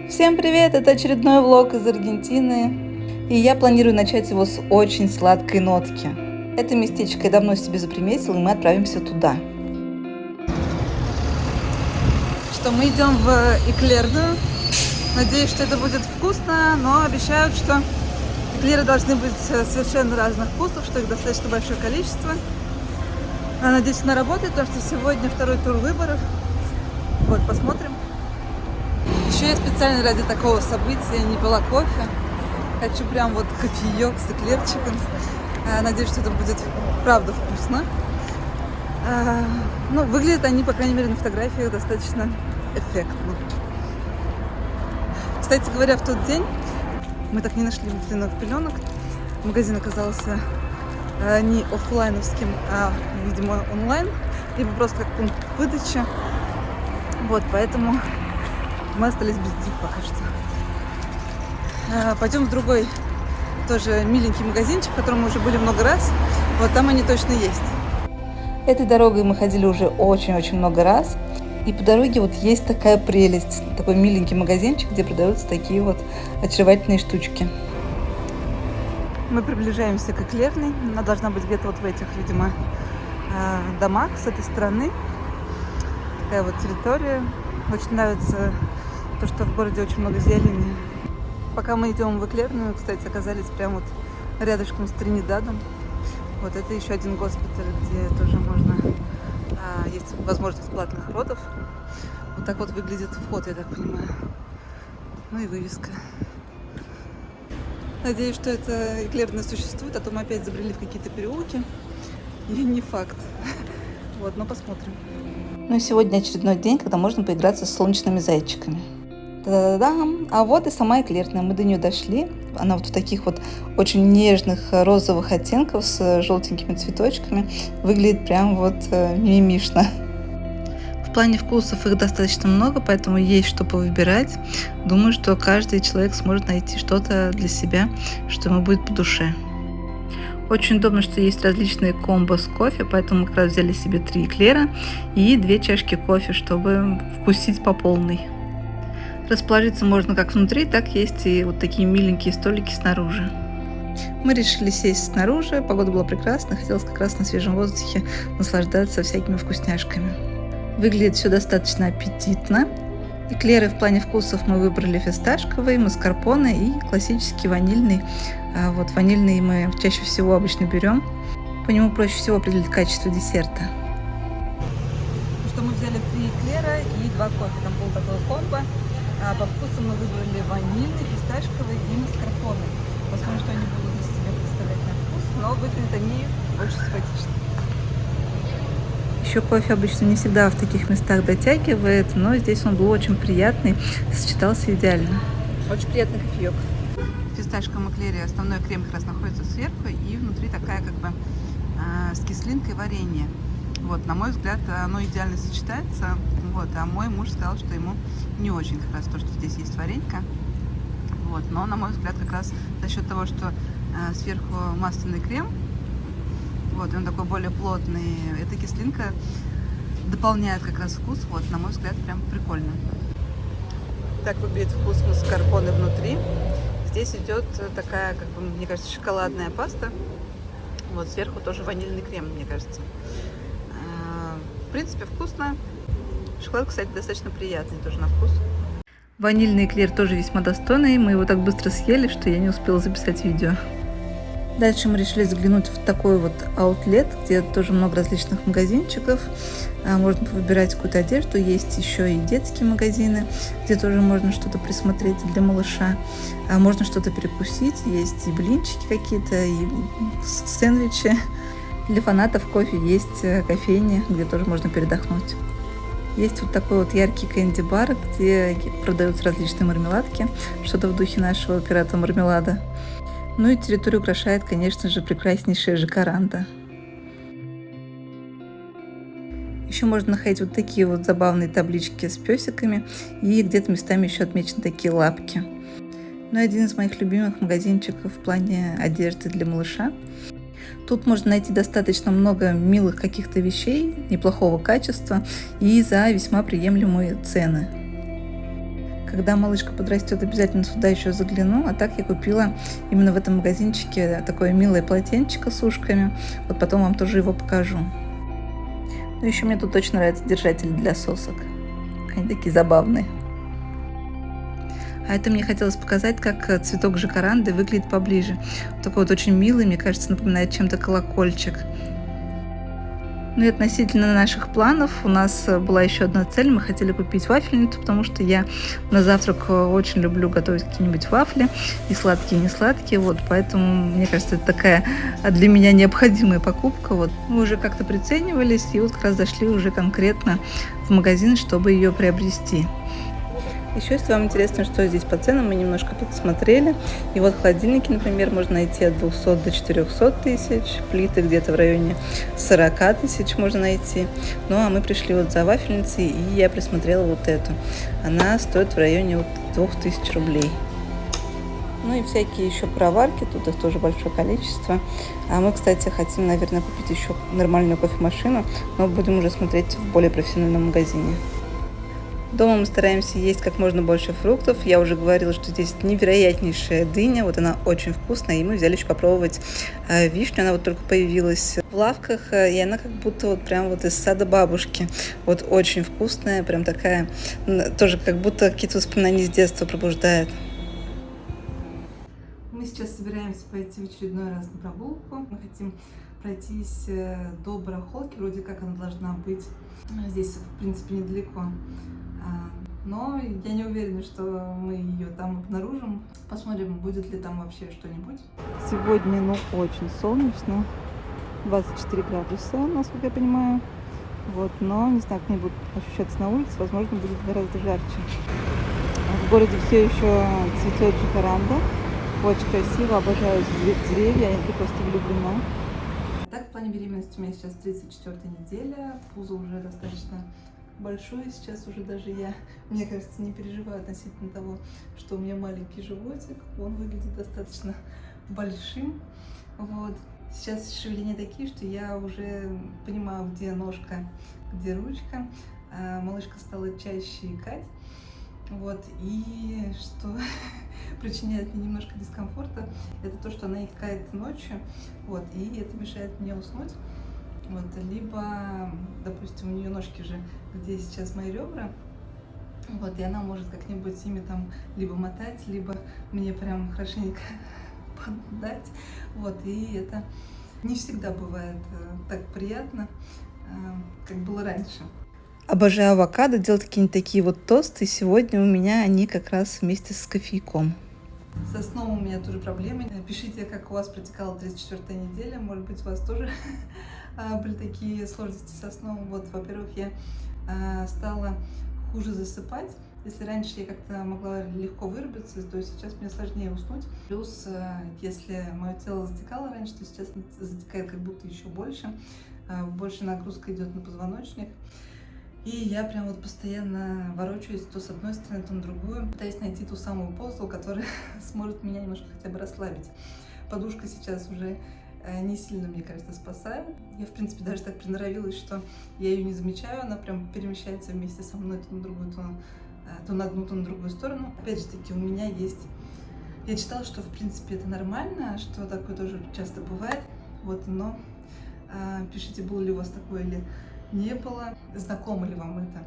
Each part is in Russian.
Всем привет! Это очередной влог из Аргентины. И я планирую начать его с очень сладкой нотки. Это местечко я давно себе заприметила, и мы отправимся туда. Что мы идем в эклерную. Надеюсь, что это будет вкусно, но обещают, что эклеры должны быть совершенно разных вкусов, что их достаточно большое количество. Надеюсь, она работает, потому что сегодня второй тур выборов. Вот, посмотрим. Еще я специально ради такого события не пила кофе. Хочу прям вот кофеек с эклерчиком. Надеюсь, что это будет правда вкусно. Ну, выглядят они, по крайней мере, на фотографиях достаточно эффектно. Кстати говоря, в тот день мы так не нашли масляных пеленок. Магазин оказался не офлайновским, а, видимо, онлайн. Либо просто как пункт выдачи. Вот, поэтому мы остались без них пока что. Пойдем в другой, тоже миленький магазинчик, в котором мы уже были много раз. Вот там они точно есть. Этой дорогой мы ходили уже очень-очень много раз. И по дороге вот есть такая прелесть. Такой миленький магазинчик, где продаются такие вот очаровательные штучки. Мы приближаемся к эклерной. Она должна быть где-то вот в этих, видимо, домах с этой стороны. Такая вот территория. Очень нравится то, что в городе очень много зелени. Пока мы идем в эклерную, кстати, оказались прямо вот рядышком с Тринидадом. Вот это еще один госпиталь, где тоже можно, есть возможность платных родов. Вот так вот выглядит вход, я так понимаю. Ну и вывеска. Надеюсь, что эта эклерная существует, а то мы опять забрели в какие-то переулки. И не факт. Вот, но посмотрим. Ну и сегодня очередной день, когда можно поиграться с солнечными зайчиками. Та-да-дам! А вот и сама эклерная. Мы до нее дошли. Она вот в таких вот очень нежных розовых оттенков с желтенькими цветочками. Выглядит прям вот мимишно. В плане вкусов их достаточно много, поэтому есть что повыбирать. Думаю, что каждый человек сможет найти что-то для себя, что ему будет по душе. Очень удобно, что есть различные комбо с кофе, поэтому мы как раз взяли себе 3 эклера и 2 чашки кофе, чтобы вкусить по полной. Расположиться можно как внутри, так есть и вот такие миленькие столики снаружи. Мы решили сесть снаружи, погода была прекрасная, хотелось как раз на свежем воздухе наслаждаться всякими вкусняшками. Выглядит все достаточно аппетитно. Эклеры в плане вкусов мы выбрали фисташковый, маскарпоне и классический ванильный. Вот ванильный мы чаще всего обычно берем. По нему проще всего определить качество десерта. Ну что, мы взяли 3 эклера и 2 кофе. Там был такой комбо. По вкусу мы выбрали ванильный, фисташковый и маскарпоне. Посмотрим, что они будут из себя представлять на вкус, но выглядят они очень симпатично. Еще кофе обычно не всегда в таких местах дотягивает, но здесь он был очень приятный, сочетался идеально. Очень приятный кофеек. В фисташковом эклере основной крем как раз находится сверху, и внутри такая как бы с кислинкой варенье. Вот, на мой взгляд, оно идеально сочетается. Вот, а мой муж сказал, что ему не очень как раз то, что здесь есть варенька. Вот, но на мой взгляд, как раз за счет того, что сверху масляный крем, вот, и он такой более плотный, эта кислинка дополняет как раз вкус. Вот, на мой взгляд, прям прикольно. Так выглядит вкус маскарпоне внутри. Здесь идет такая, как бы, мне кажется, шоколадная паста. Вот, сверху тоже ванильный крем, мне кажется. В принципе, вкусно. Шоколад, кстати, достаточно приятный тоже на вкус. Ванильный эклер тоже весьма достойный. Мы его так быстро съели, что я не успела записать видео. Дальше мы решили заглянуть в такой вот аутлет, где тоже много различных магазинчиков. Можно выбирать какую-то одежду. Есть еще и детские магазины, где тоже можно что-то присмотреть для малыша. Можно что-то перекусить. Есть и блинчики какие-то, и сэндвичи. Для фанатов кофе есть кофейня, где тоже можно передохнуть. Есть вот такой вот яркий кэнди-бар, где продаются различные мармеладки, что-то в духе нашего пирата мармелада. Ну и территорию украшает, конечно же, прекраснейшая жакаранда. Еще можно находить вот такие вот забавные таблички с песиками, и где-то местами еще отмечены такие лапки. Ну и один из моих любимых магазинчиков в плане одежды для малыша. Тут можно найти достаточно много милых каких-то вещей, неплохого качества и за весьма приемлемые цены. Когда малышка подрастет, обязательно сюда еще загляну. А так я купила именно в этом магазинчике такое милое полотенчико с ушками. Вот потом вам тоже его покажу. Ну, еще мне тут очень нравятся держатели для сосок. Они такие забавные. А это мне хотелось показать, как цветок жакаранды выглядит поближе. Такой вот очень милый, мне кажется, напоминает чем-то колокольчик. Ну и относительно наших планов, у нас была еще одна цель. Мы хотели купить вафельницу, потому что я на завтрак очень люблю готовить какие-нибудь вафли, и сладкие, и не сладкие. Вот, поэтому, мне кажется, это такая для меня необходимая покупка. Вот. Мы уже как-то приценивались, и вот как раз зашли уже конкретно в магазин, чтобы ее приобрести. Еще, если вам интересно, что здесь по ценам, мы немножко подсмотрели. И вот холодильники, например, можно найти от 200 до 400 тысяч, плиты где-то в районе 40 тысяч можно найти. Ну, а мы пришли вот за вафельницей, и я присмотрела вот эту. Она стоит в районе вот 2000 рублей. Ну и всякие еще проварки, тут их тоже большое количество. А мы, кстати, хотим, наверное, купить еще нормальную кофемашину, но будем уже смотреть в более профессиональном магазине. Дома мы стараемся есть как можно больше фруктов. Я уже говорила, что здесь невероятнейшая дыня. Вот она очень вкусная. И мы взяли еще попробовать вишню. Она вот только появилась в лавках. И она как будто вот прям вот из сада бабушки. Вот очень вкусная. Прям такая, тоже как будто какие-то воспоминания с детства пробуждает. Мы сейчас собираемся пойти в очередной раз на прогулку. Мы хотим пройтись до барахолки. Вроде как она должна быть здесь, в принципе, недалеко. Но я не уверена, что мы ее там обнаружим. Посмотрим, будет ли там вообще что-нибудь. Сегодня, очень солнечно. 24 градуса, насколько я понимаю. Вот, но не знаю, как они будут ощущаться на улице. Возможно, будет гораздо жарче. В городе все еще цветет жакаранда. Очень красиво, обожаю деревья, я просто влюблена. Так, в плане беременности у меня сейчас 34-я неделя. Пузо уже достаточно большое, сейчас уже даже я, мне кажется, не переживаю относительно того, что у меня маленький животик, он выглядит достаточно большим, вот. Сейчас шевеления такие, что я уже понимаю, где ножка, где ручка, малышка стала чаще икать, вот, и что причиняет мне немножко дискомфорта, это то, что она икает ночью, вот, и это мешает мне уснуть. Вот, либо, допустим, у нее ножки же, где сейчас мои ребра, вот, и она может как-нибудь ими там либо мотать, либо мне прям хорошенько поддать, вот, и это не всегда бывает так приятно, как было раньше. Обожаю авокадо, делать какие-нибудь такие вот тосты, сегодня у меня они как раз вместе с кофейком. Со сном у меня тоже проблемы. Пишите, как у вас протекала 34-я неделя, может быть, у вас тоже были такие сложности со сном. Вот, во-первых, я стала хуже засыпать. Если раньше я как-то могла легко вырубиться, то сейчас мне сложнее уснуть. Плюс, если мое тело затекало раньше, то сейчас затекает как будто еще больше. Больше нагрузка идет на позвоночник. И я прям вот постоянно ворочаюсь то с одной стороны, то на другую, пытаясь найти ту самую позу, которая сможет меня немножко хотя бы расслабить. Подушка сейчас уже не сильно, мне кажется, спасает. Я, в принципе, даже так приноровилась, что я ее не замечаю, она прям перемещается вместе со мной то на другую, то на одну, то на другую сторону. Опять же таки, у меня есть... Я читала, что, в принципе, это нормально, что такое тоже часто бывает, вот, но пишите, было ли у вас такое или не было, знакомо ли вам это.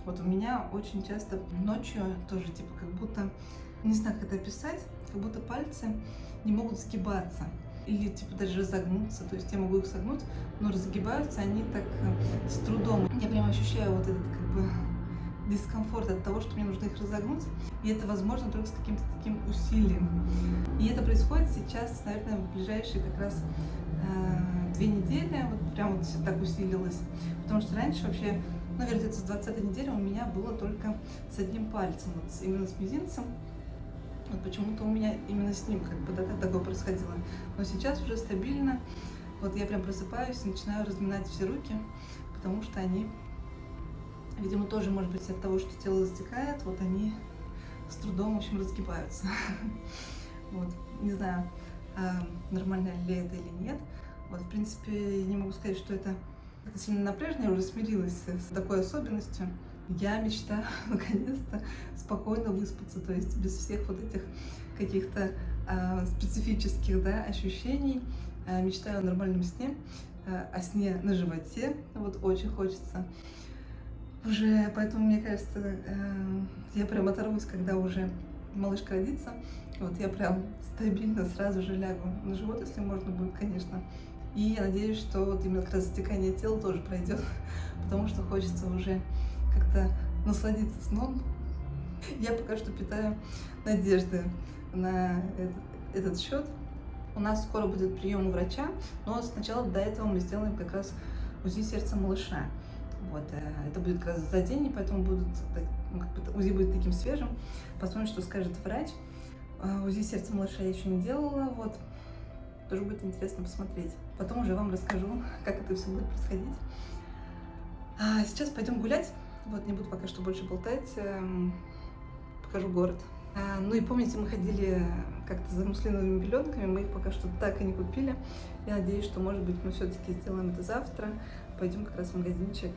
Вот у меня очень часто ночью тоже, типа, как будто, не знаю, как это описать, как будто пальцы не могут сгибаться. Или, типа, даже разогнуться. То есть я могу их согнуть, но разгибаются они так с трудом. Я прям ощущаю вот этот, как бы, дискомфорт от того, что мне нужно их разогнуть. И это возможно только с каким-то таким усилием. И это происходит сейчас, наверное, в ближайшие как раз 2 недели. Вот прям вот все так усилилось. Потому что раньше вообще, наверное, с 20-й недели у меня было только с одним пальцем, вот именно с мизинцем. Вот почему-то у меня именно с ним как бы такое происходило. Но сейчас уже стабильно. Вот я прям просыпаюсь и начинаю разминать все руки, потому что они, видимо, тоже, может быть, от того, что тело затекает, вот они с трудом, в общем, разгибаются. Вот, не знаю, нормально ли это или нет. Вот, в принципе, не могу сказать, что это сильно напряжно, я уже смирилась с такой особенностью. Я мечтаю наконец-то спокойно выспаться, то есть без всех вот этих каких-то специфических, да, ощущений. Мечтаю о нормальном сне, о сне на животе, вот очень хочется. Уже, поэтому, мне кажется, я прям оторвусь, когда уже малышка родится. Вот я прям стабильно сразу же лягу на живот, если можно будет, конечно. И я надеюсь, что вот именно как раз затекание тела тоже пройдет, потому что хочется уже как-то насладиться сном. Я пока что питаю надежды на этот счет. У нас скоро будет прием у врача, но сначала до этого мы сделаем как раз УЗИ сердца малыша. Вот, это будет как раз за день, и поэтому УЗИ будет таким свежим. Посмотрим, что скажет врач. УЗИ сердца малыша я еще не делала, вот. Тоже будет интересно посмотреть. Потом уже вам расскажу, как это все будет происходить. А сейчас пойдем гулять. Вот, не буду пока что больше болтать. Покажу город. Ну и помните, мы ходили как-то за муслиновыми пеленками, мы их пока что так и не купили. Я надеюсь, что, может быть, мы все-таки сделаем это завтра. Пойдем как раз в магазинчик,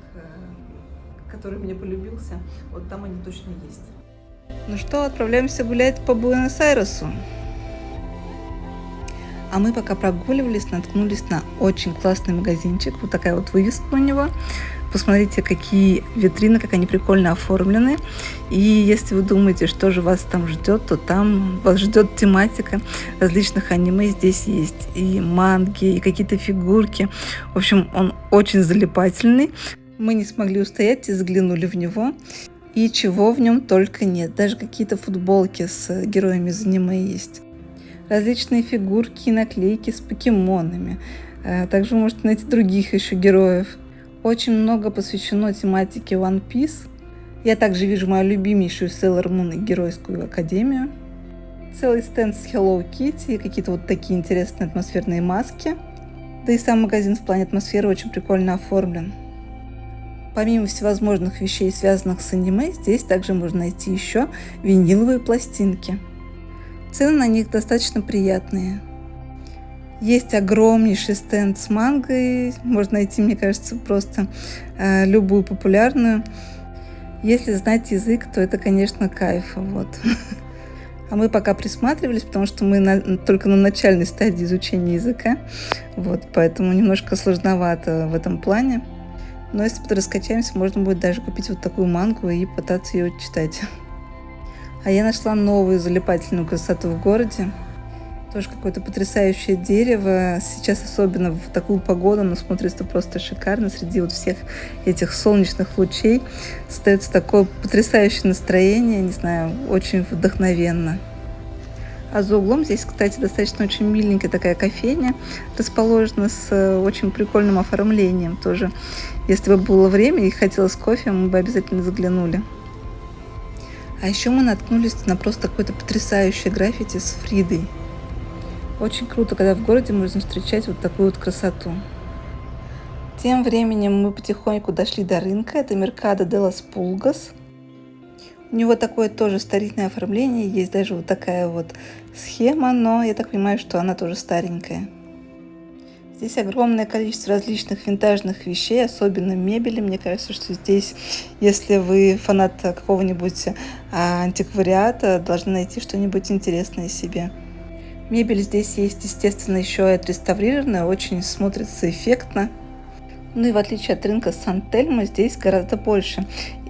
который мне полюбился. Вот там они точно есть. Ну что, отправляемся гулять по Буэнос-Айресу. А мы пока прогуливались, наткнулись на очень классный магазинчик. Вот такая вот вывеска у него. Посмотрите, какие витрины, как они прикольно оформлены. И если вы думаете, что же вас там ждет, то там вас ждет тематика различных аниме. Здесь есть и манги, и какие-то фигурки. В общем, он очень залипательный. Мы не смогли устоять и заглянули в него. И чего в нем только нет. Даже какие-то футболки с героями из аниме есть. Различные фигурки и наклейки с покемонами. Также вы можете найти других еще героев. Очень много посвящено тематике One Piece. Я также вижу мою любимейшую Sailor Moon и Геройскую Академию. Целый стенд с Hello Kitty и какие-то вот такие интересные атмосферные маски. Да и сам магазин в плане атмосферы очень прикольно оформлен. Помимо всевозможных вещей, связанных с аниме, здесь также можно найти еще виниловые пластинки. Цены на них достаточно приятные. Есть огромнейший стенд с мангой. Можно найти, мне кажется, просто любую популярную. Если знать язык, то это, конечно, кайф. Вот. А мы пока присматривались, потому что мы только на начальной стадии изучения языка. Вот, поэтому немножко сложновато в этом плане. Но если раскачаемся, можно будет даже купить вот такую мангу и пытаться ее читать. А я нашла новую залипательную красоту в городе. Тоже какое-то потрясающее дерево. Сейчас особенно в такую погоду оно смотрится просто шикарно. Среди вот всех этих солнечных лучей создается такое потрясающее настроение. Не знаю, очень вдохновенно. А за углом здесь, кстати, достаточно очень миленькая такая кофейня расположена с очень прикольным оформлением тоже. Если бы было время и хотелось кофе, мы бы обязательно заглянули. А еще мы наткнулись на просто какое-то потрясающее граффити с Фридой. Очень круто, когда в городе можно встречать вот такую вот красоту. Тем временем мы потихоньку дошли до рынка. Это Mercado de las Pulgas. У него такое тоже старинное оформление. Есть даже вот такая вот схема, но я так понимаю, что она тоже старенькая. Здесь огромное количество различных винтажных вещей, особенно мебели. Мне кажется, что здесь, если вы фанат какого-нибудь антиквариата, должны найти что-нибудь интересное себе. Мебель здесь есть, естественно, еще и отреставрированная, очень смотрится эффектно. Ну и в отличие от рынка Сан-Тельмо, здесь гораздо больше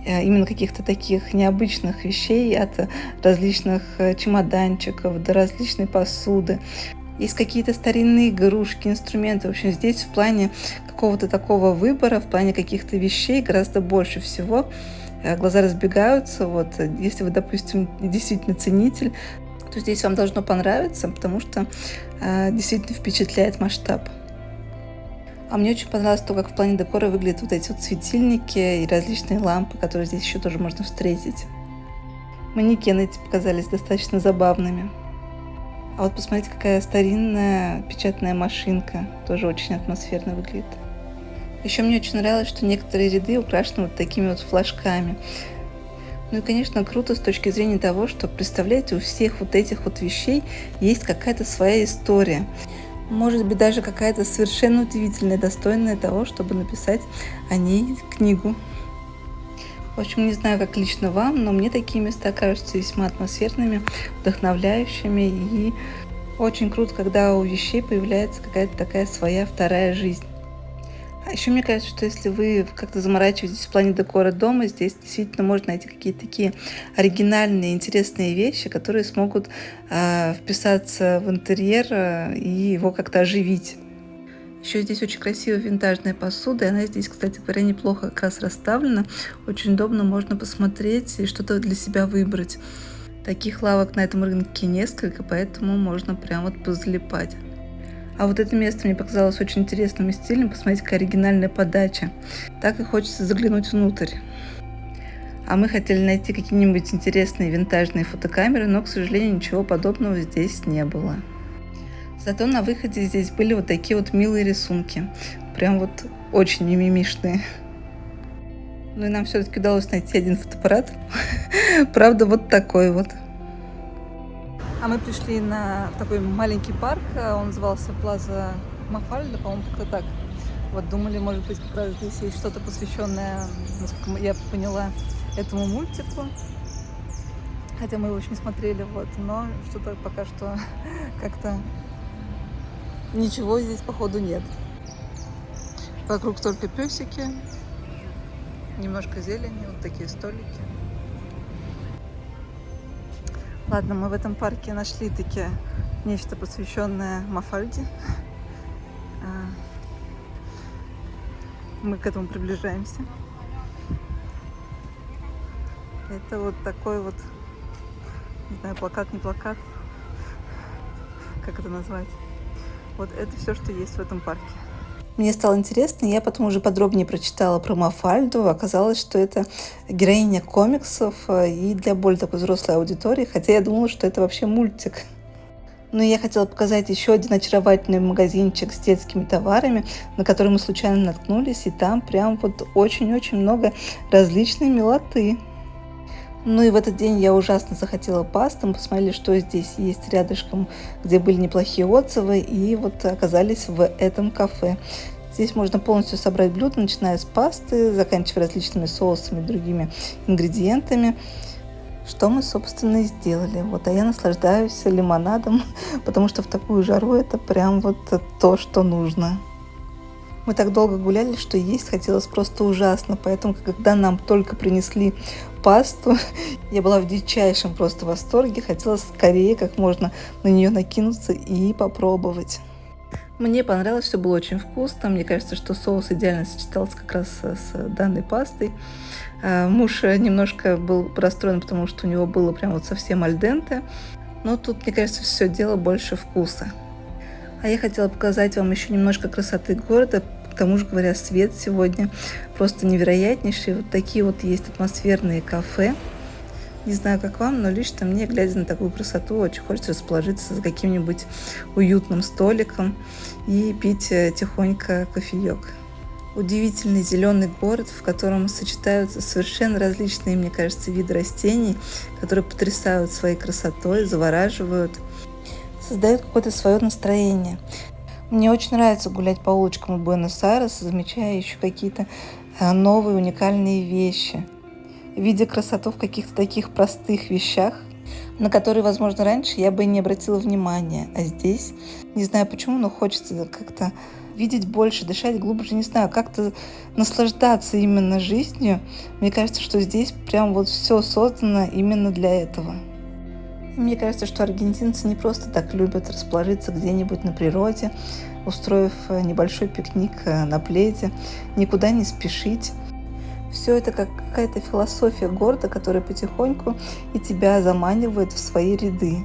именно каких-то таких необычных вещей, от различных чемоданчиков до различной посуды. Есть какие-то старинные игрушки, инструменты. В общем, здесь в плане какого-то такого выбора, в плане каких-то вещей гораздо больше всего. Глаза разбегаются. Вот, если вы, допустим, действительно ценитель, то здесь вам должно понравиться, потому что действительно впечатляет масштаб. А мне очень понравилось то, как в плане декора выглядят вот эти вот светильники и различные лампы, которые здесь еще тоже можно встретить. Манекены эти показались достаточно забавными. А вот посмотрите, какая старинная печатная машинка. Тоже очень атмосферно выглядит. Еще мне очень нравилось, что некоторые ряды украшены вот такими вот флажками. Ну и, конечно, круто с точки зрения того, что, представляете, у всех вот этих вот вещей есть какая-то своя история. Может быть, даже какая-то совершенно удивительная, достойная того, чтобы написать о ней книгу. В общем, не знаю, как лично вам, но мне такие места кажутся весьма атмосферными, вдохновляющими. И очень круто, когда у вещей появляется какая-то такая своя вторая жизнь. А еще мне кажется, что если вы как-то заморачиваетесь в плане декора дома, здесь действительно можно найти какие-то такие оригинальные, интересные вещи, которые смогут вписаться в интерьер и его как-то оживить. Еще здесь очень красивая винтажная посуда, и она здесь, кстати говоря, неплохо как раз расставлена. Очень удобно, можно посмотреть и что-то для себя выбрать. Таких лавок на этом рынке несколько, поэтому можно прям вот позалипать. А вот это место мне показалось очень интересным и стильным. Посмотрите, какая оригинальная подача. Так и хочется заглянуть внутрь. А мы хотели найти какие-нибудь интересные винтажные фотокамеры, но, к сожалению, ничего подобного здесь не было. Зато на выходе здесь были вот такие вот милые рисунки. Прям вот очень мимимишные. Ну и нам все-таки удалось найти один фотоаппарат. Правда, вот такой вот. А мы пришли в такой маленький парк, он назывался Плаза Мафальда, по-моему, как-то так. Вот думали, может быть, как раз здесь есть что-то посвященное, насколько я поняла, этому мультику. Хотя мы его еще не смотрели, вот, но что-то пока что как-то ничего здесь, походу, нет. Вокруг только песики, немножко зелени, вот такие столики. Ладно, мы в этом парке нашли таки нечто посвященное Мафальде. Мы к этому приближаемся. Это вот такой вот, не знаю, плакат, не плакат, как это назвать. Вот это все, что есть в этом парке. Мне стало интересно, я потом уже подробнее прочитала про Мафальду. Оказалось, что это героиня комиксов и для более такой взрослой аудитории, хотя я думала, что это вообще мультик. Но я хотела показать еще один очаровательный магазинчик с детскими товарами, на который мы случайно наткнулись, и там прям вот очень-очень много различной милоты. Ну и в этот день я ужасно захотела пасты. Мы посмотрели, что здесь есть рядышком, где были неплохие отзывы, и вот оказались в этом кафе. Здесь можно полностью собрать блюдо, начиная с пасты, заканчивая различными соусами и другими ингредиентами. Что мы, собственно, и сделали. Вот, а я наслаждаюсь лимонадом, потому что в такую жару это прям вот то, что нужно. Мы так долго гуляли, что есть хотелось просто ужасно, поэтому, когда нам только принесли пасту, я была в дичайшем просто восторге, хотела скорее как можно на нее накинуться и попробовать. Мне понравилось, все было очень вкусно, мне кажется, что соус идеально сочетался как раз с данной пастой. Муж немножко был расстроен, потому что у него было прям вот совсем аль денте, но тут, мне кажется, все дело больше вкуса. А я хотела показать вам еще немножко красоты города. К тому же, говоря, свет сегодня просто невероятнейший. Вот такие вот есть атмосферные кафе. Не знаю, как вам, но лично мне, глядя на такую красоту, очень хочется расположиться за каким-нибудь уютным столиком и пить тихонько кофеек. Удивительный зеленый город, в котором сочетаются совершенно различные, мне кажется, виды растений, которые потрясают своей красотой, завораживают, создают какое-то свое настроение. Мне очень нравится гулять по улочкам Буэнос-Айреса, замечая еще какие-то новые уникальные вещи, видя красоту в каких-то таких простых вещах, на которые, возможно, раньше я бы не обратила внимания. А здесь, не знаю почему, но хочется как-то видеть больше, дышать глубже, не знаю, как-то наслаждаться именно жизнью. Мне кажется, что здесь прям вот все создано именно для этого. И мне кажется, что аргентинцы не просто так любят расположиться где-нибудь на природе, устроив небольшой пикник на пледе, никуда не спешить. Все это как какая-то философия города, которая потихоньку и тебя заманивает в свои ряды.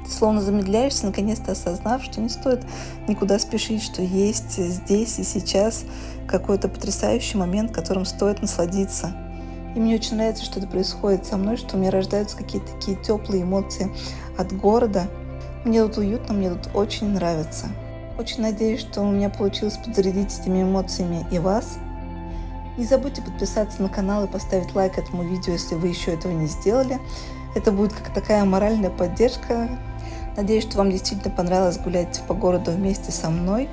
Ты словно замедляешься, наконец-то осознав, что не стоит никуда спешить, что есть здесь и сейчас какой-то потрясающий момент, которым стоит насладиться. И мне очень нравится, что это происходит со мной, что у меня рождаются какие-то такие теплые эмоции от города. Мне тут уютно, мне тут очень нравится. Очень надеюсь, что у меня получилось подзарядить этими эмоциями и вас. Не забудьте подписаться на канал и поставить лайк этому видео, если вы еще этого не сделали. Это будет как такая моральная поддержка. Надеюсь, что вам действительно понравилось гулять по городу вместе со мной.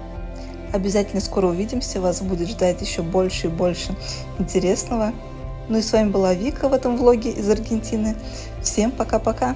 Обязательно скоро увидимся, вас будет ждать еще больше и больше интересного. Ну и с вами была Вика в этом влоге из Аргентины. Всем пока-пока!